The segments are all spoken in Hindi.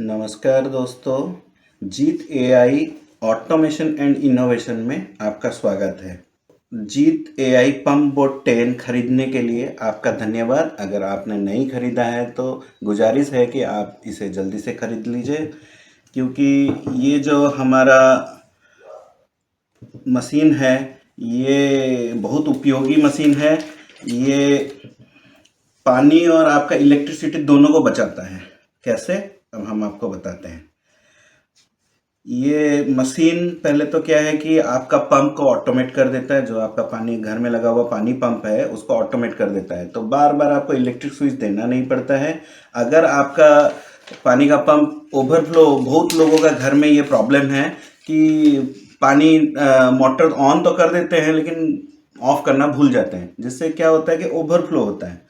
नमस्कार दोस्तों। जीत एआई ऑटोमेशन एंड इनोवेशन में आपका स्वागत है। जीत एआई पंप बोट 10 खरीदने के लिए आपका धन्यवाद। अगर आपने नहीं खरीदा है तो गुजारिश है कि आप इसे जल्दी से खरीद लीजिए, क्योंकि ये जो हमारा मशीन है ये बहुत उपयोगी मशीन है। ये पानी और आपका इलेक्ट्रिसिटी दोनों को बचाता है। कैसे, अब हम आपको बताते हैं। ये मशीन पहले तो क्या है कि आपका पंप को ऑटोमेट कर देता है। जो आपका पानी घर में लगा हुआ पानी पंप है उसको ऑटोमेट कर देता है, तो बार बार आपको इलेक्ट्रिक स्विच देना नहीं पड़ता है। अगर आपका पानी का पंप ओवरफ्लो, बहुत लोगों का घर में ये प्रॉब्लम है कि पानी मोटर ऑन तो कर देते हैं लेकिन ऑफ करना भूल जाते हैं, जिससे क्या होता है कि ओवरफ्लो होता है।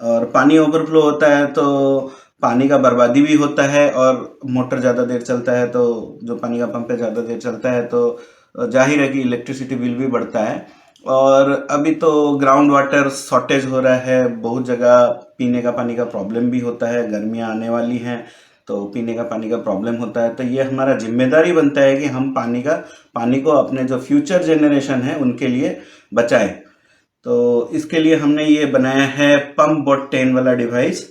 और पानी ओवरफ्लो होता है तो पानी का बर्बादी भी होता है, और मोटर ज़्यादा देर चलता है तो जो पानी का पंप है ज़्यादा देर चलता है तो जाहिर है कि इलेक्ट्रिसिटी बिल भी बढ़ता है। और अभी तो ग्राउंड वाटर शॉर्टेज हो रहा है, बहुत जगह पीने का पानी का प्रॉब्लम भी होता है। गर्मियाँ आने वाली हैं तो पीने का पानी का प्रॉब्लम होता है। तो ये हमारा जिम्मेदारी बनता है कि हम पानी को अपने जो फ्यूचर जनरेशन है उनके लिए बचाएं। तो इसके लिए हमने ये बनाया है पंप बॉट 10 वाला डिवाइस।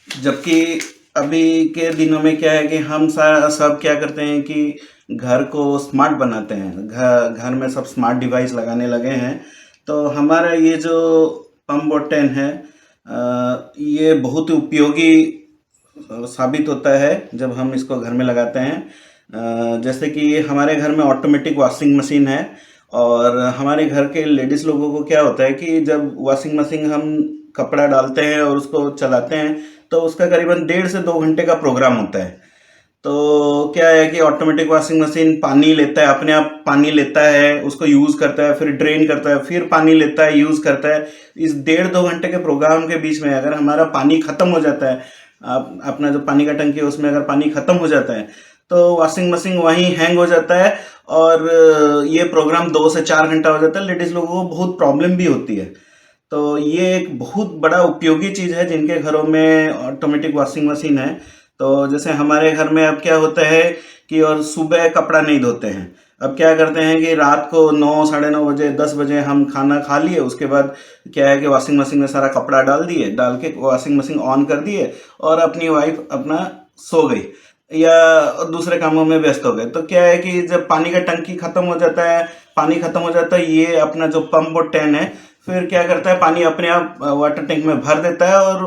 जबकि अभी के दिनों में क्या है कि हम सब क्या करते हैं कि घर को स्मार्ट बनाते हैं, घर में सब स्मार्ट डिवाइस लगाने लगे हैं। तो हमारा ये जो पंप बॉट 10 है ये बहुत ही उपयोगी साबित होता है जब हम इसको घर में लगाते हैं। जैसे कि हमारे घर में ऑटोमेटिक वॉशिंग मशीन है, और हमारे घर के लेडीज़ लोगों को क्या होता है कि जब वॉशिंग मशीन हम कपड़ा डालते हैं और उसको चलाते हैं तो उसका करीबन 1.5 से 2 घंटे का प्रोग्राम होता है। तो क्या है कि ऑटोमेटिक वॉशिंग मशीन पानी लेता है, अपने आप पानी लेता है, उसको यूज़ करता है, फिर ड्रेन करता है, फिर पानी लेता है, यूज़ करता है। इस 1.5 2 घंटे के प्रोग्राम के बीच में अगर हमारा पानी ख़त्म हो जाता है, अपना जो पानी का टंकी है उसमें अगर पानी ख़त्म हो जाता है तो वॉशिंग मशीन वहीं हैंग हो जाता है, और ये प्रोग्राम 2 से 4 घंटा हो जाता है। लेडीज़ लोगों को बहुत प्रॉब्लम भी होती है। तो ये एक बहुत बड़ा उपयोगी चीज़ है जिनके घरों में ऑटोमेटिक वॉशिंग मशीन है। तो जैसे हमारे घर में अब क्या होता है कि और सुबह कपड़ा नहीं धोते हैं। अब क्या करते हैं कि रात को 9 साढ़े 9 बजे 10 बजे हम खाना खा लिए, उसके बाद क्या है कि वॉशिंग मशीन में सारा कपड़ा डाल के वॉशिंग मशीन ऑन कर दिए, और अपनी वाइफ अपना सो गई या दूसरे कामों में व्यस्त हो गए। तो क्या है कि जब पानी का टंकी ख़त्म हो जाता है, पानी ख़त्म हो जाता है, ये अपना जो पंप बोट 10 है फिर क्या करता है, पानी अपने आप वाटर टैंक में भर देता है और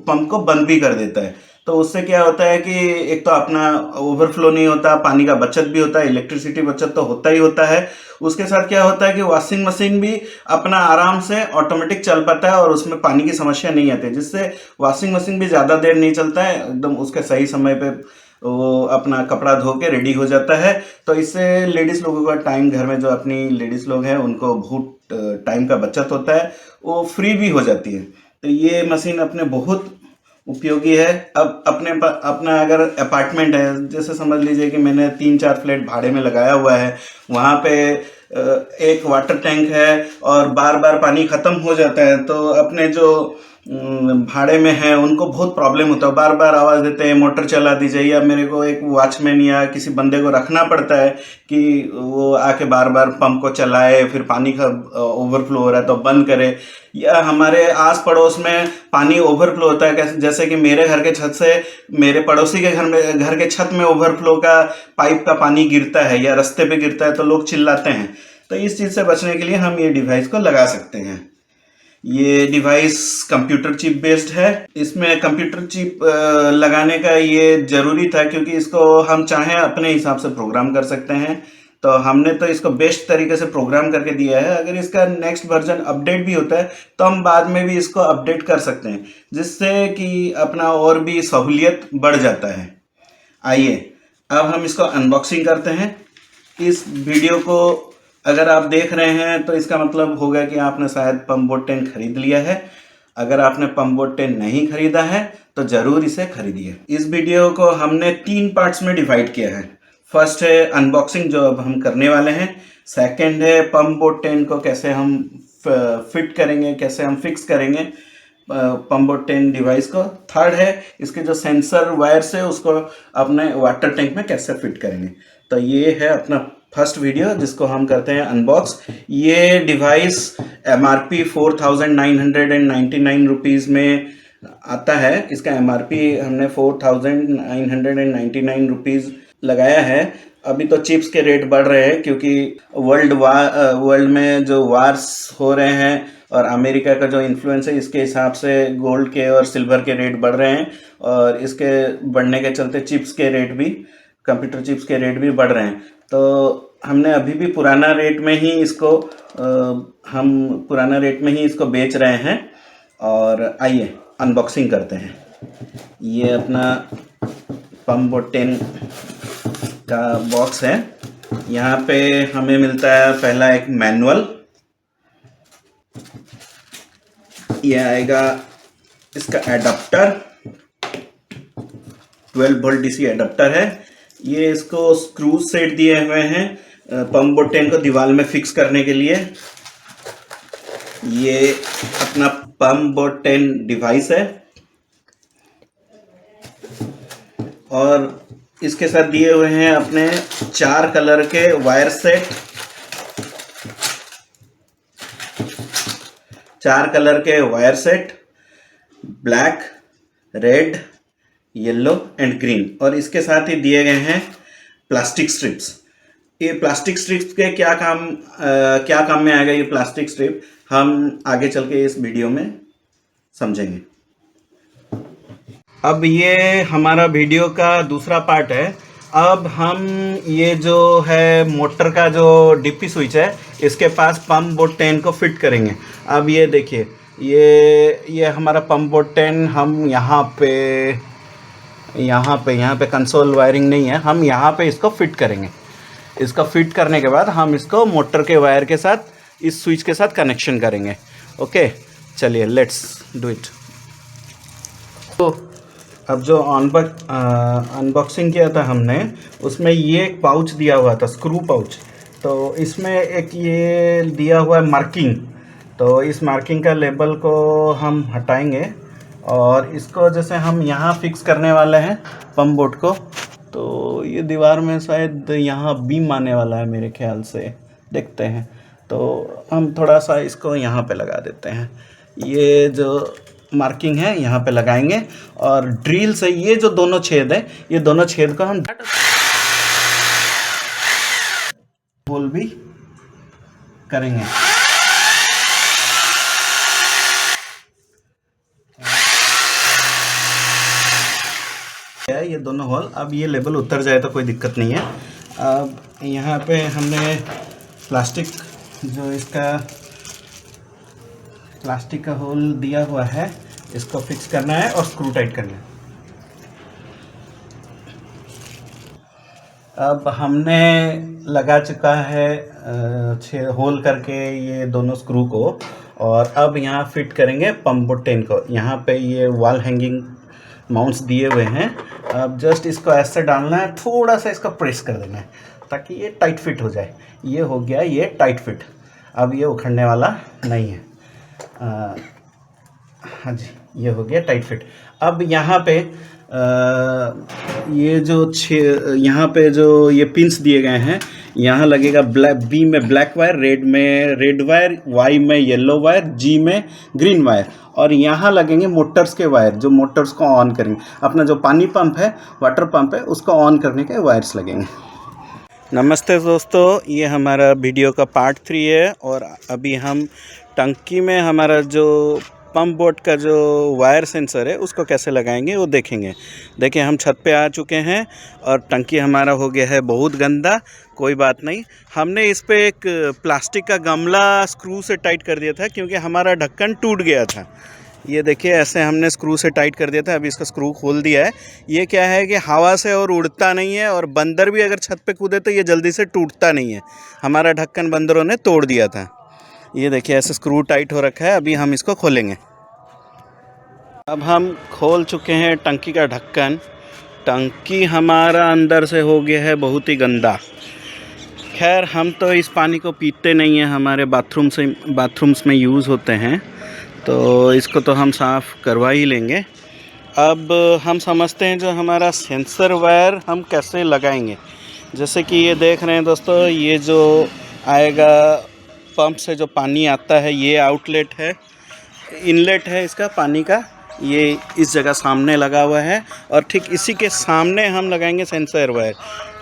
पंप को बंद भी कर देता है। तो उससे क्या होता है कि एक तो अपना ओवरफ्लो नहीं होता, पानी का बचत भी होता है, इलेक्ट्रिसिटी बचत तो होता ही होता है। उसके साथ क्या होता है कि वॉशिंग मशीन भी अपना आराम से ऑटोमेटिक चल पाता है और उसमें पानी की समस्या नहीं आती, जिससे वॉशिंग मशीन भी ज़्यादा देर नहीं चलता है, एकदम उसके सही समय पे वो अपना कपड़ा धो के रेडी हो जाता है। तो इससे लेडीज़ लोगों का टाइम, घर में जो अपनी लेडीज़ लोग हैं उनको बहुत टाइम का बचत होता है, वो फ्री भी हो जाती है। तो ये मशीन अपने बहुत उपयोगी है। अब अपना अगर अपार्टमेंट है, जैसे समझ लीजिए कि मैंने 3 4 फ्लैट भाड़े में लगाया हुआ है, वहाँ पे एक वाटर टैंक है और बार बार पानी ख़त्म हो जाता है, तो अपने जो भाड़े में है उनको बहुत प्रॉब्लम होता है, बार बार आवाज़ देते हैं मोटर चला दीजिए, या मेरे को एक वॉचमैन या किसी बंदे को रखना पड़ता है कि वो आके बार बार पंप को चलाए, फिर पानी का ओवरफ्लो हो रहा है तो बंद करे। या हमारे आस पड़ोस में पानी ओवरफ्लो होता है, कैसे, जैसे कि मेरे घर के छत से मेरे पड़ोसी के घर के छत में ओवरफ्लो का पाइप का पानी गिरता है या रास्ते पे गिरता है तो लोग चिल्लाते हैं। तो इस चीज़ से बचने के लिए हम ये डिवाइस को लगा सकते हैं। ये डिवाइस कंप्यूटर चिप बेस्ड है। इसमें कंप्यूटर चिप लगाने का ये ज़रूरी था क्योंकि इसको हम चाहें अपने हिसाब से प्रोग्राम कर सकते हैं। तो हमने तो इसको बेस्ट तरीके से प्रोग्राम करके दिया है। अगर इसका नेक्स्ट वर्जन अपडेट भी होता है तो हम बाद में भी इसको अपडेट कर सकते हैं, जिससे कि अपना और भी सहूलियत बढ़ जाता है। आइए अब हम इसको अनबॉक्सिंग करते हैं। इस वीडियो को अगर आप देख रहे हैं तो इसका मतलब होगा कि आपने शायद पंप बोट 10 खरीद लिया है। अगर आपने पंप बोट 10 नहीं खरीदा है तो ज़रूर इसे खरीदिए। इस वीडियो को हमने 3 पार्ट्स में डिवाइड किया है। फर्स्ट है अनबॉक्सिंग, जो अब हम करने वाले हैं। सेकंड है पंप बोट 10 को कैसे हम फिट करेंगे, कैसे हम फिक्स करेंगे। पम्प बोट 10 डिवाइस को। थर्ड है इसके जो सेंसर वायर्स है उसको अपने वाटर टैंक में कैसे फिट करेंगे। तो ये है अपना फर्स्ट वीडियो जिसको हम करते हैं अनबॉक्स। ये डिवाइस MRP 4999 रुपीज़ में आता है। इसका MRP हमने 4999 रुपीज़ लगाया है। अभी तो चिप्स के रेट बढ़ रहे हैं क्योंकि वर्ल्ड में जो वार्स हो रहे हैं और अमेरिका का जो इन्फ्लुएंस है इसके हिसाब से गोल्ड के और सिल्वर के रेट बढ़ रहे हैं, और इसके बढ़ने के चलते चिप्स के रेट भी, कंप्यूटर चिप्स के रेट भी बढ़ रहे हैं। तो हमने अभी भी पुराना रेट में ही इसको बेच रहे हैं। और आइए अनबॉक्सिंग करते हैं। ये अपना पम्प बोट 10 का बॉक्स है। यहाँ पे हमें मिलता है पहला एक मैनुअल। ये आएगा इसका एडाप्टर, 12 वोल्ट DC एडाप्टर है। ये इसको स्क्रू सेट दिए हुए हैं पम्प बोट 10 को दीवार में फिक्स करने के लिए। ये अपना पम्प बोट 10 डिवाइस है और इसके साथ दिए हुए हैं अपने 4 कलर के वायर सेट। 4 कलर के wire set, black, red, yellow and green. और इसके साथ ही दिए गए हैं प्लास्टिक स्ट्रिप्स। ये प्लास्टिक स्ट्रिप्स के क्या काम में आएगा ये प्लास्टिक स्ट्रिप, हम आगे चल के इस वीडियो में समझेंगे। अब ये हमारा वीडियो का दूसरा पार्ट है। अब हम ये जो है मोटर का जो DP स्विच है इसके पास पम्प बोट 10 को फिट करेंगे। अब ये देखिए, ये हमारा पम्प बोट 10 हम यहाँ पे कंसोल वायरिंग नहीं है, हम यहाँ पे इसको फिट करेंगे। इसको फिट करने के बाद हम इसको मोटर के वायर के साथ, इस स्विच के साथ कनेक्शन करेंगे। ओके, चलिए लेट्स डू इट। तो अब जो अनबॉक्सिंग किया था हमने, उसमें ये एक पाउच दिया हुआ था, स्क्रू पाउच। तो इसमें एक ये दिया हुआ है मार्किंग। तो इस मार्किंग का लेबल को हम हटाएंगे और इसको जैसे हम यहाँ फिक्स करने वाले हैं पम्प बोट को। तो ये दीवार में शायद यहाँ बीम आने वाला है मेरे ख्याल से, देखते हैं। तो हम थोड़ा सा इसको यहाँ पे लगा देते हैं। ये जो मार्किंग है यहाँ पे लगाएंगे और ड्रिल से ये जो दोनों छेद है, ये दोनों छेद को हम होल भी करेंगे। ये दोनों होल, अब ये लेवल उतर जाए तो कोई दिक्कत नहीं है। अब यहाँ पे हमने प्लास्टिक का होल दिया हुआ है, इसको फिक्स करना है और स्क्रू टाइट करना है। अब हमने लगा चुका है 6 होल करके ये दोनों स्क्रू को, और अब यहाँ फिट करेंगे पम्प बोट 10 को। यहाँ पे ये वॉल हैंगिंग माउंट्स दिए हुए हैं। अब जस्ट इसको ऐसे डालना है, थोड़ा सा इसको प्रेस कर देना है ताकि ये टाइट फिट हो जाए। ये हो गया ये टाइट फिट, अब ये उखड़ने वाला नहीं है। हाँ जी, ये हो गया टाइट फिट। अब यहाँ पे यहाँ पे जो ये पिंस दिए गए हैं, यहाँ लगेगा बी में ब्लैक वायर, रेड में रेड वायर, वाई में येलो वायर, जी में ग्रीन वायर, और यहाँ लगेंगे मोटर्स के वायर जो मोटर्स को ऑन करेंगे। अपना जो पानी पंप है, वाटर पंप है, उसको ऑन करने के वायर्स लगेंगे। नमस्ते दोस्तों, ये हमारा वीडियो का पार्ट 3 है और अभी हम टंकी में हमारा जो पम्प बोट का जो वायर सेंसर है उसको कैसे लगाएंगे वो देखेंगे। देखिए, हम छत पे आ चुके हैं और टंकी हमारा हो गया है बहुत गंदा। कोई बात नहीं, हमने इस पे एक प्लास्टिक का गमला स्क्रू से टाइट कर दिया था क्योंकि हमारा ढक्कन टूट गया था। ये देखिए, ऐसे हमने स्क्रू से टाइट कर दिया था। अभी इसका स्क्रू खोल दिया है। ये क्या है कि हवा से और उड़ता नहीं है, और बंदर भी अगर छत पे कूदे तो ये जल्दी से टूटता नहीं है। हमारा ढक्कन बंदरों ने तोड़ दिया था। ये देखिए, ऐसे स्क्रू टाइट हो रखा है। अभी हम इसको खोलेंगे। अब हम खोल चुके हैं टंकी का ढक्कन। टंकी हमारा अंदर से हो गया है बहुत ही गंदा। खैर, हम तो इस पानी को पीते नहीं हैं, हमारे बाथरूम्स में यूज़ होते हैं। तो इसको तो हम साफ़ करवा ही लेंगे। अब हम समझते हैं जो हमारा सेंसर वायर हम कैसे लगाएंगे। जैसे कि ये देख रहे हैं दोस्तों, ये जो आएगा पंप से जो पानी आता है, ये आउटलेट है, इनलेट है इसका पानी का, ये इस जगह सामने लगा हुआ है और ठीक इसी के सामने हम लगाएंगे सेंसर वायर।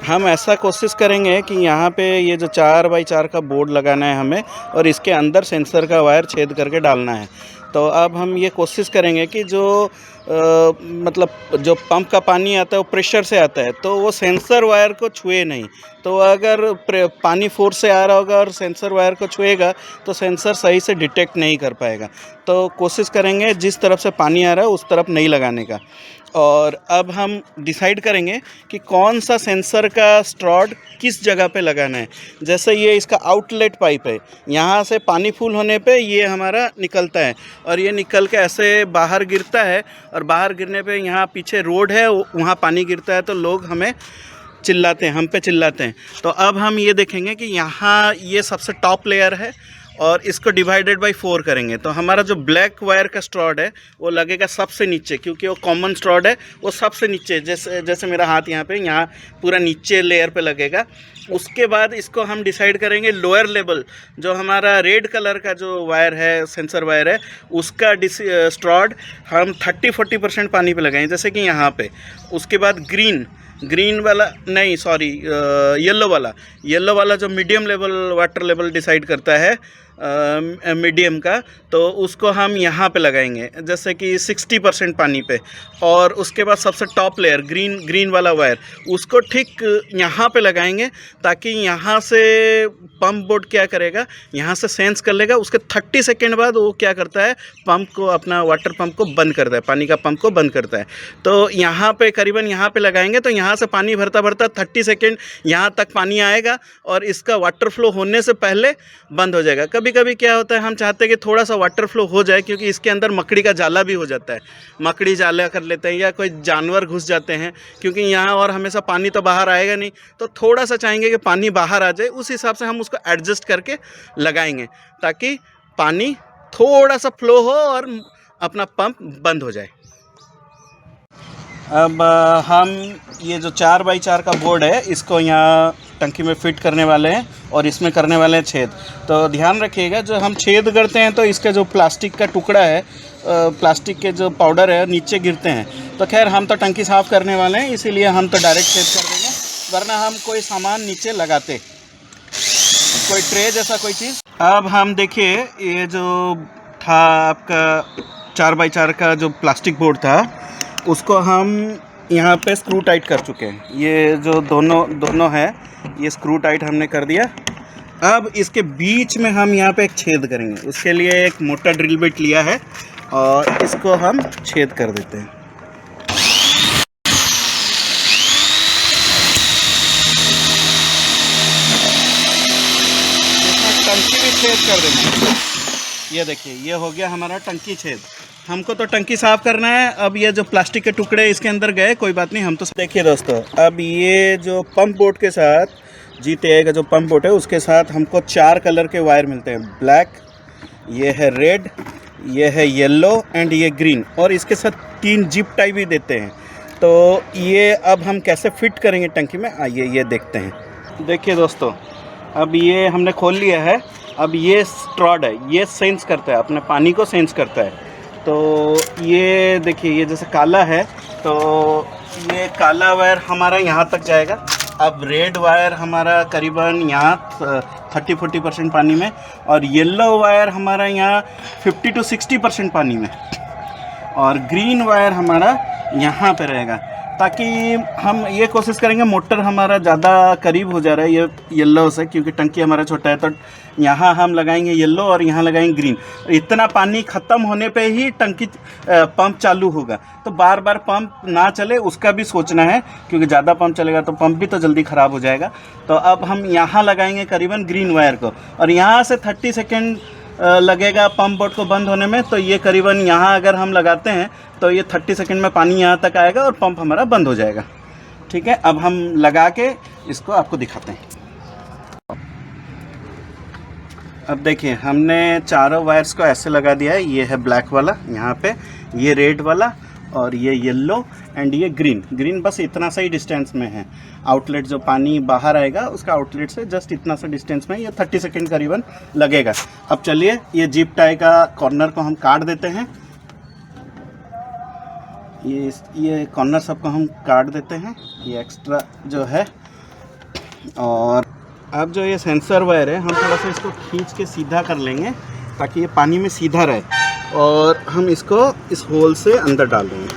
हम ऐसा कोशिश करेंगे कि यहाँ पे ये जो 4x4 का बोर्ड लगाना है हमें और इसके अंदर सेंसर का वायर छेद करके डालना है। तो अब हम ये कोशिश करेंगे कि जो मतलब जो पंप का पानी आता है वो प्रेशर से आता है, तो वो सेंसर वायर को छुए नहीं। तो अगर पानी फोर्स से आ रहा होगा और सेंसर वायर को छुएगा तो सेंसर सही से डिटेक्ट नहीं कर पाएगा। तो कोशिश करेंगे जिस तरफ से पानी आ रहा है उस तरफ नहीं लगाने का। और अब हम डिसाइड करेंगे कि कौन सा सेंसर का स्ट्रॉड किस जगह पे लगाना है। जैसे ये इसका आउटलेट पाइप है, यहाँ से पानी फुल होने पे ये हमारा निकलता है और ये निकल के ऐसे बाहर गिरता है और बाहर गिरने पे यहाँ पीछे रोड है, वहाँ पानी गिरता है तो लोग हमें चिल्लाते हैं, हम पे चिल्लाते हैं। तो अब हम ये देखेंगे कि यहाँ ये सबसे टॉप लेयर है और इसको डिवाइडेड बाय 4 करेंगे। तो हमारा जो ब्लैक वायर का स्ट्रॉड है वो लगेगा सबसे नीचे, क्योंकि वो कॉमन स्ट्रॉड है, वो सबसे नीचे, जैसे मेरा हाथ यहाँ पे, यहाँ पूरा नीचे लेयर पे लगेगा। उसके बाद इसको हम डिसाइड करेंगे लोअर लेवल, जो हमारा रेड कलर का जो वायर है, सेंसर वायर है, उसका स्ट्रॉड हम 30-40% पानी पे लगाएंगे, जैसे कि यहाँ पे। उसके बाद ग्रीन वाला नहीं, सॉरी, येलो वाला जो medium level water level decide करता है, मीडियम का, तो उसको हम यहाँ पे लगाएंगे जैसे कि 60% पानी पे। और उसके बाद सबसे टॉप लेयर ग्रीन वाला वायर, उसको ठीक यहाँ पे लगाएंगे ताकि यहाँ से पंप बोर्ड क्या करेगा, यहाँ से सेंस कर लेगा। उसके 30 सेकेंड बाद वो क्या करता है, पंप को, अपना वाटर पंप को बंद करता है, पानी का पंप को बंद करता है। तो यहाँ पे करीबन यहाँ पे लगाएंगे तो यहाँ से पानी भरता 30 सेकेंड यहाँ तक पानी आएगा और इसका वाटर फ्लो होने से पहले बंद हो जाएगा। कभी कभी क्या होता है, हम चाहते हैं कि थोड़ा सा वाटर फ्लो हो जाए, क्योंकि इसके अंदर मकड़ी का जाला भी हो जाता है, मकड़ी जाला कर लेते हैं या कोई जानवर घुस जाते हैं, क्योंकि यहाँ और हमेशा पानी तो बाहर आएगा नहीं, तो थोड़ा सा चाहेंगे कि पानी बाहर आ जाए, उस हिसाब से हम उसको एडजस्ट करके लगाएंगे ताकि पानी थोड़ा सा फ्लो हो और अपना पंप बंद हो जाए। अब हम ये जो 4x4 का बोर्ड है इसको यहाँ टंकी में फिट करने वाले हैं और इसमें करने वाले हैं छेद। तो ध्यान रखिएगा, जो हम छेद करते हैं तो इसका जो प्लास्टिक का टुकड़ा है, प्लास्टिक के जो पाउडर है नीचे गिरते हैं। तो खैर हम तो टंकी साफ़ करने वाले हैं, इसीलिए हम तो डायरेक्ट छेद कर देंगे, वरना हम कोई सामान नीचे लगाते, कोई ट्रे जैसा कोई चीज़। अब हम देखिए, ये जो था आपका 4x4 का जो प्लास्टिक बोर्ड था, उसको हम यहाँ पे स्क्रू टाइट कर चुके हैं। ये जो दोनों है, ये स्क्रू टाइट हमने कर दिया। अब इसके बीच में हम यहाँ पे एक छेद करेंगे, उसके लिए एक मोटा ड्रिल बिट लिया है और इसको हम छेद कर देते हैं। टंकी भी छेद कर देना। ये देखिए, ये हो गया हमारा टंकी छेद। हमको तो टंकी साफ़ करना है। अब ये जो प्लास्टिक के टुकड़े इसके अंदर गए, कोई बात नहीं, हम तो देखिए दोस्तों, अब ये जो पंप बोर्ड के साथ, GTI का जो पंप बोर्ड है उसके साथ हमको 4 कलर के वायर मिलते हैं। ब्लैक, ये है रेड, ये है येलो एंड ये ग्रीन, और इसके साथ 3 जिप टाई भी देते हैं। तो ये अब हम कैसे फिट करेंगे टंकी में, आइए ये देखते हैं। देखिए दोस्तों, अब ये हमने खोल लिया है। अब ये स्ट्रॉड है, ये सेंस करता है, अपने पानी को सेंस करता है। तो ये देखिए, ये जैसे काला है तो ये काला वायर हमारा यहाँ तक जाएगा। अब रेड वायर हमारा करीबन यहाँ 30-40% पानी में, और येलो वायर हमारा यहाँ 50 to 60% पानी में, और ग्रीन वायर हमारा यहाँ पे रहेगा। ताकि हम ये कोशिश करेंगे, मोटर हमारा ज़्यादा करीब हो जा रहा है ये येलो से, क्योंकि टंकी हमारा छोटा है, तो यहाँ हम लगाएंगे येलो और यहाँ लगाएंगे ग्रीन। इतना पानी ख़त्म होने पे ही टंकी पंप चालू होगा। तो बार बार पंप ना चले उसका भी सोचना है, क्योंकि ज़्यादा पंप चलेगा तो पंप भी तो जल्दी ख़राब हो जाएगा। तो अब हम यहाँ लगाएंगे करीबन ग्रीन वायर को, और यहाँ से 30 सेकेंड लगेगा पंप बोर्ड को बंद होने में। तो ये करीबन यहाँ अगर हम लगाते हैं तो ये 30 सेकंड में पानी यहाँ तक आएगा और पंप हमारा बंद हो जाएगा। ठीक है, अब हम लगा के इसको आपको दिखाते हैं। अब देखिए हमने चारों वायर्स को ऐसे लगा दिया है। ये है ब्लैक वाला यहाँ पे, ये रेड वाला, और ये येलो एंड ये ग्रीन बस इतना सा ही डिस्टेंस में है। आउटलेट जो पानी बाहर आएगा उसका आउटलेट से जस्ट इतना सा डिस्टेंस में, ये 30 सेकेंड करीबन लगेगा। अब चलिए ये जीप टाई का कॉर्नर को हम काट देते हैं। ये कॉर्नर सबको हम काट देते हैं, ये एक्स्ट्रा जो है। और अब जो ये सेंसर वायर है हम थोड़ा सा इसको खींच के सीधा कर लेंगे ताकि ये पानी में सीधा रहे, और हम इसको इस होल से अंदर डाल देंगे।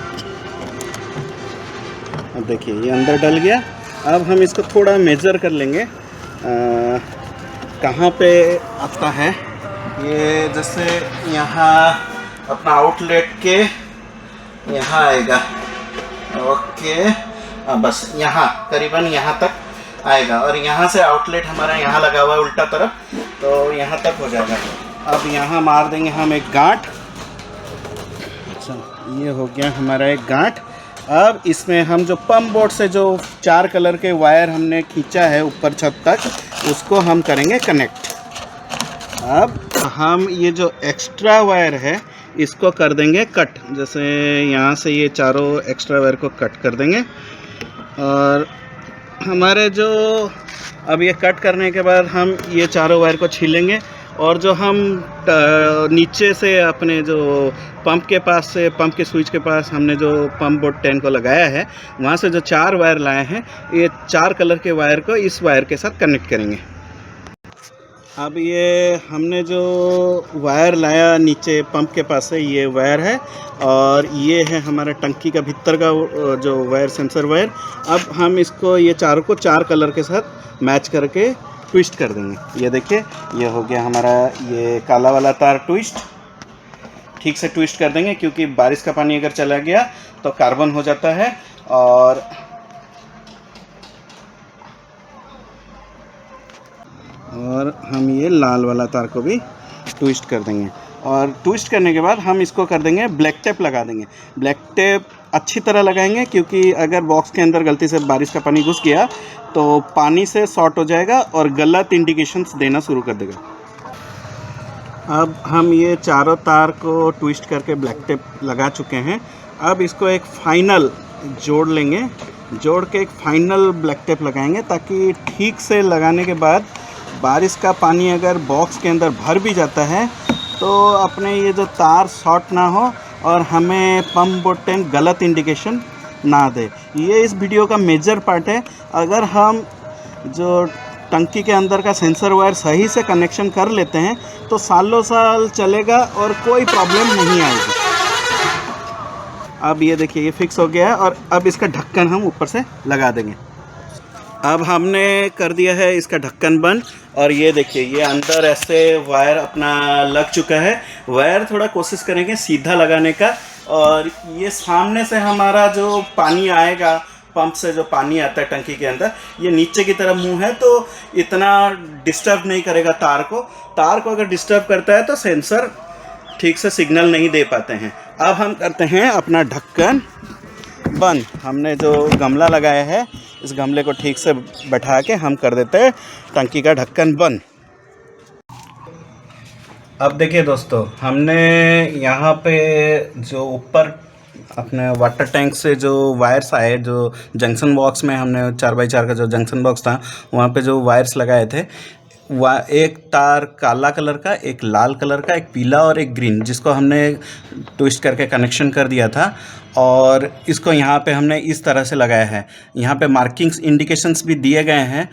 अब देखिए ये अंदर डल गया। अब हम इसको थोड़ा मेज़र कर लेंगे कहाँ पे आता है ये। जैसे यहाँ अपना आउटलेट के यहाँ आएगा, ओके, बस यहाँ करीबन यहाँ तक आएगा, और यहाँ से आउटलेट हमारा यहाँ लगा हुआ है उल्टा तरफ, तो यहाँ तक हो जाएगा। अब यहाँ मार देंगे हम एक गांठ। अच्छा, ये हो गया हमारा एक गांठ। अब इसमें हम जो पंप बोर्ड से जो 4 कलर के वायर हमने खींचा है ऊपर छत तक, उसको हम करेंगे कनेक्ट। अब हम ये जो एक्स्ट्रा वायर है इसको कर देंगे कट। जैसे यहाँ से ये चारों एक्स्ट्रा वायर को कट कर देंगे, और हमारे जो अब ये कट करने के बाद हम ये चारों वायर को छीलेंगे, और जो हम नीचे से अपने जो पंप के पास से, पंप के स्विच के पास हमने जो पंप बोर्ड 10 को लगाया है, वहाँ से जो 4 वायर लाए हैं, ये 4 कलर के वायर को इस वायर के साथ कनेक्ट करेंगे। अब ये हमने जो वायर लाया नीचे पंप के पास से, ये वायर है, और ये है हमारा टंकी का भीतर का जो वायर, सेंसर वायर। अब हम इसको ये चारों को 4 कलर के साथ मैच करके ट्विस्ट कर देंगे। ये देखिए ये हो गया हमारा ये काला वाला तार ट्विस्ट। ठीक से ट्विस्ट कर देंगे क्योंकि बारिश का पानी अगर चला गया तो कार्बन हो जाता है। और हम ये लाल वाला तार को भी ट्विस्ट कर देंगे, और ट्विस्ट करने के बाद हम इसको कर देंगे ब्लैक टेप लगा देंगे। ब्लैक टेप अच्छी तरह लगाएंगे क्योंकि अगर बॉक्स के अंदर गलती से बारिश का पानी घुस गया तो पानी से शॉर्ट हो जाएगा और गलत इंडिकेशंस देना शुरू कर देगा। अब हम ये चारों तार को ट्विस्ट करके ब्लैक टेप लगा चुके हैं। अब इसको एक फाइनल जोड़ लेंगे, जोड़ के एक फाइनल ब्लैक टेप लगाएंगे ताकि ठीक से लगाने के बाद बारिश का पानी अगर बॉक्स के अंदर भर भी जाता है तो अपने ये जो तार शॉर्ट ना हो और हमें पंप बोर्ड 10 गलत इंडिकेशन ना दे। ये इस वीडियो का मेजर पार्ट है। अगर हम जो टंकी के अंदर का सेंसर वायर सही से कनेक्शन कर लेते हैं तो सालों साल चलेगा और कोई प्रॉब्लम नहीं आएगी। अब ये देखिए ये फिक्स हो गया है, और अब इसका ढक्कन हम ऊपर से लगा देंगे। अब हमने कर दिया है इसका ढक्कन बंद, और ये देखिए ये अंदर ऐसे वायर अपना लग चुका है। वायर थोड़ा कोशिश करेंगे सीधा लगाने का, और ये सामने से हमारा जो पानी आएगा, पंप से जो पानी आता है टंकी के अंदर, ये नीचे की तरफ मुंह है तो इतना डिस्टर्ब नहीं करेगा तार को। तार को अगर डिस्टर्ब करता है तो सेंसर ठीक से सिग्नल नहीं दे पाते हैं। अब हम करते हैं अपना ढक्कन बंद। हमने जो गमला लगाया है इस गमले को ठीक से बैठा के हम कर देते हैं टंकी का ढक्कन बंद। अब देखिए दोस्तों, हमने यहाँ पे जो ऊपर अपने वाटर टैंक से जो वायर्स आए, जो जंक्शन बॉक्स में हमने 4x4 का जो जंक्शन बॉक्स था वहाँ पे जो वायर्स लगाए थे, एक तार काला कलर का, एक लाल कलर का, एक पीला और एक ग्रीन, जिसको हमने ट्विस्ट करके कनेक्शन कर दिया था। और इसको यहाँ पे हमने इस तरह से लगाया है। यहाँ पे मार्किंग्स इंडिकेशंस भी दिए गए हैं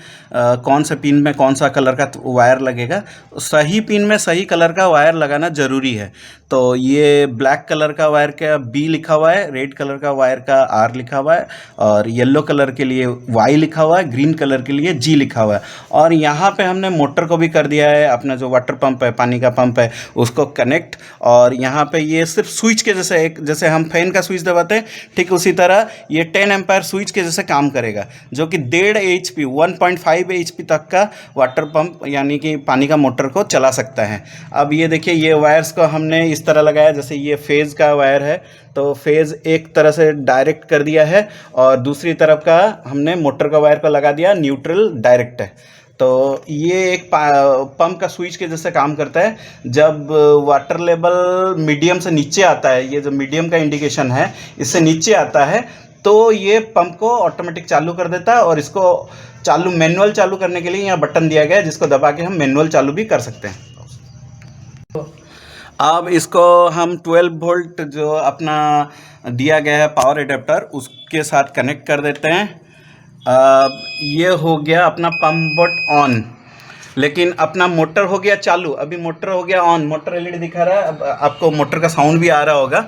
कौन से पिन में कौन सा कलर का वायर लगेगा। सही पिन में सही कलर का वायर लगाना ज़रूरी है। तो ये ब्लैक कलर का वायर का B लिखा हुआ है, रेड कलर का वायर का R लिखा हुआ है, और येलो कलर के लिए Y लिखा हुआ है, ग्रीन कलर के लिए G लिखा हुआ है। और यहाँ पे हमने मोटर को भी कर दिया है, अपना जो वाटर पंप है, पानी का पंप है, उसको कनेक्ट। और यहाँ पे ये सिर्फ स्विच के जैसे, एक जैसे हम फैन का स्विच दबाते हैं ठीक उसी तरह ये 10 एम्पायर स्विच के जैसे काम करेगा, जो कि 1.5 HP 1.5 HP तक का वाटर पंप यानी कि पानी का मोटर को चला सकता है। अब ये देखिए ये वायर्स को हमने इस तरह लगाया, जैसे ये फेज़ का वायर है तो फेज़ एक तरह से डायरेक्ट कर दिया है, और दूसरी तरफ का हमने मोटर का वायर को लगा दिया न्यूट्रल डायरेक्ट है। तो ये एक पंप का स्विच के जैसे काम करता है। जब वाटर लेवल मीडियम से नीचे आता है, ये जो मीडियम का इंडिकेशन है इससे नीचे आता है, तो ये पंप को ऑटोमेटिक चालू कर देता है। और इसको चालू मैनुअल चालू करने के लिए यहाँ बटन दिया गया है, जिसको दबा के हम मैनुअल चालू भी कर सकते हैं। अब इसको हम 12 वोल्ट जो अपना दिया गया है पावर एडेप्टर, उसके साथ कनेक्ट कर देते हैं। अब ये हो गया अपना पंप बोट ऑन, लेकिन अपना मोटर हो गया चालू। अभी मोटर हो गया ऑन, मोटर एलईडी दिखा रहा है। अब आपको मोटर का साउंड भी आ रहा होगा।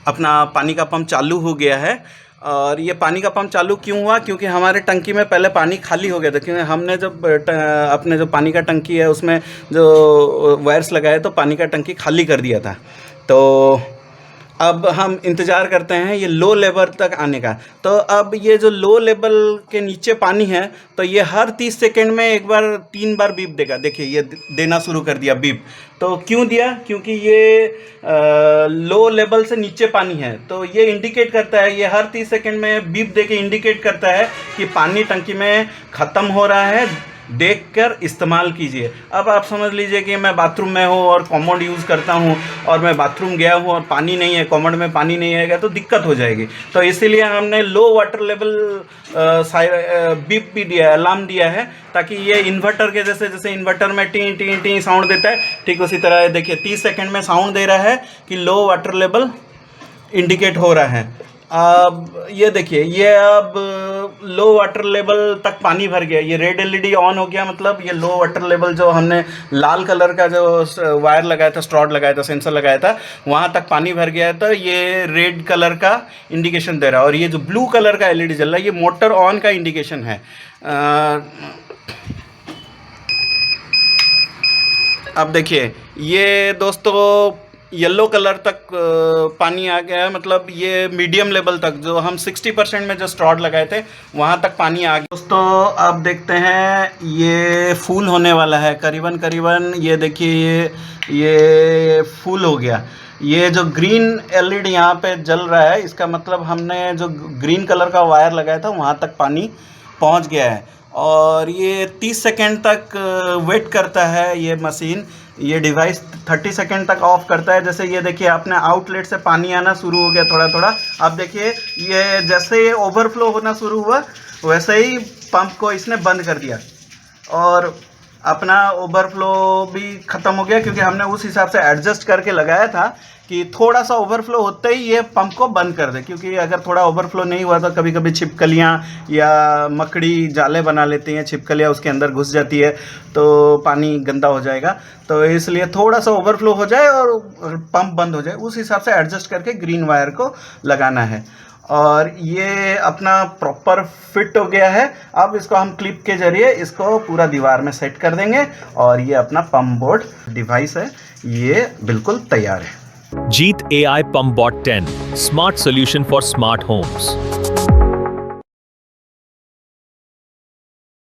अपना पानी का पंप चालू हो गया है। और ये पानी का पंप चालू क्यों हुआ? क्योंकि हमारे टंकी में पहले पानी खाली हो गया था। क्योंकि हमने जब अपने जो पानी का टंकी है उसमें जो वायर्स लगाए तो पानी का टंकी खाली कर दिया था। तो अब हम इंतज़ार करते हैं ये लो लेवल तक आने का। तो अब ये जो लो लेवल के नीचे पानी है, तो ये हर 30 सेकेंड में एक बार 3 बार बीप देगा। देखिए ये देना शुरू कर दिया बीप। तो क्यों दिया? क्योंकि ये लो लेवल से नीचे पानी है, तो ये इंडिकेट करता है, ये हर 30 सेकेंड में बीप दे के इंडिकेट करता है कि पानी टंकी में ख़त्म हो रहा है, देखकर इस्तेमाल कीजिए। अब आप समझ लीजिए कि मैं बाथरूम में हूँ और कॉमोड यूज़ करता हूँ, और मैं बाथरूम गया हूँ और पानी नहीं है, कॉमोड में पानी नहीं आएगा तो दिक्कत हो जाएगी। तो इसीलिए हमने लो वाटर लेवल बीप भी दिया है, अलार्म दिया है, ताकि ये इन्वर्टर के जैसे इन्वर्टर में टी टी टी साउंड देता है, ठीक उसी तरह देखिए 30 सेकेंड में साउंड दे रहा है कि लो वाटर लेवल इंडिकेट हो रहा है। अब ये देखिए, ये अब लो वाटर लेवल तक पानी भर गया। ये रेड एलईडी ऑन हो गया, मतलब ये लो वाटर लेवल जो हमने लाल कलर का जो वायर लगाया था, स्ट्रॉड लगाया था, सेंसर लगाया था, वहाँ तक पानी भर गया है। तो ये रेड कलर का इंडिकेशन दे रहा है। और ये जो ब्लू कलर का एलईडी जल रहा है, ये मोटर ऑन का इंडिकेशन है। अब देखिए ये दोस्तों येलो कलर तक पानी आ गया है, मतलब ये मीडियम लेवल तक, जो हम 60% में जो स्ट्रॉड लगाए थे वहाँ तक पानी आ गया। दोस्तों अब देखते हैं, ये फुल होने वाला है करीबन। ये देखिए ये फुल हो गया। ये जो ग्रीन एलईडी यहाँ पे जल रहा है, इसका मतलब हमने जो ग्रीन कलर का वायर लगाया था वहाँ तक पानी पहुँच गया है। और ये 30 सेकेंड तक वेट करता है ये मशीन। ये डिवाइस 30 सेकेंड तक ऑफ करता है। जैसे ये देखिए अपने आउटलेट से पानी आना शुरू हो गया थोड़ा थोड़ा। अब देखिए ये जैसे ये ओवरफ्लो होना शुरू हुआ, वैसे ही पंप को इसने बंद कर दिया और अपना ओवरफ्लो भी ख़त्म हो गया। क्योंकि हमने उस हिसाब से एडजस्ट करके लगाया था कि थोड़ा सा ओवरफ्लो होते ही ये पंप को बंद कर दे। क्योंकि अगर थोड़ा ओवरफ्लो नहीं हुआ तो कभी कभी छिपकलियाँ या मकड़ी जाले बना लेती हैं, छिपकलियाँ उसके अंदर घुस जाती है तो पानी गंदा हो जाएगा। तो इसलिए थोड़ा सा ओवरफ्लो हो जाए और पंप बंद हो जाए, उस हिसाब से एडजस्ट करके ग्रीन वायर को लगाना है। और ये अपना प्रॉपर फिट हो गया है। अब इसको हम क्लिप के जरिए इसको पूरा दीवार में सेट कर देंगे और ये अपना पंप बोट डिवाइस है, ये बिल्कुल तैयार है। जीत AI Pump Bot 10 Smart Solution for Smart Homes।